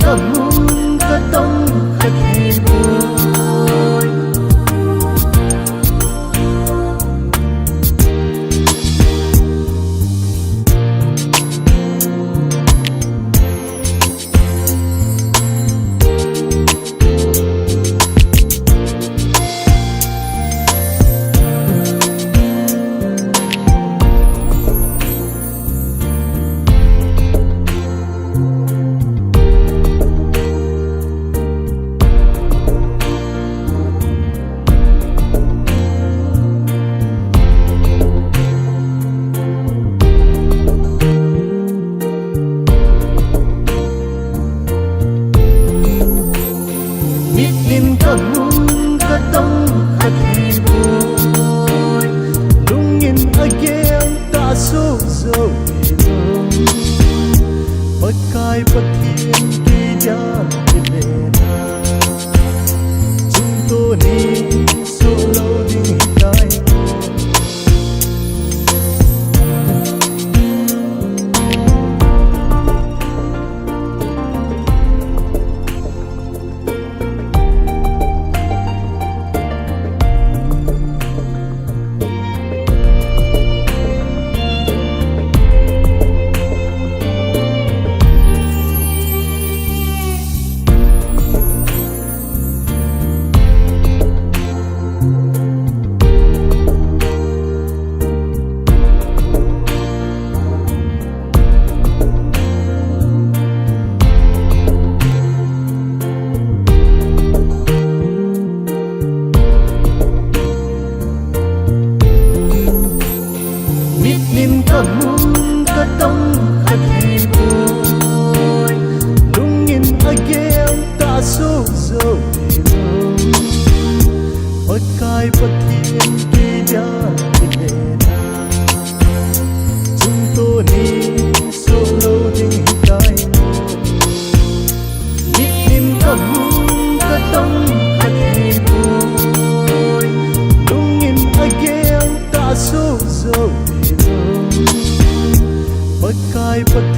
kamun katong katiboy. Mitlin kamun katong katiboy, lungin ageng taso-so ilong, pagkay patien kidyan ilena, junto ni sulaw ding hikay mo. Mitlin kamun katong katiboy, lungin ageng taso-so ilong, pagkay patien kidyan ilena, junto ni sulaw ding hikay mo. Mitlin kamun katong katiboy, lungin ageng taso-so ilong, pagkay patien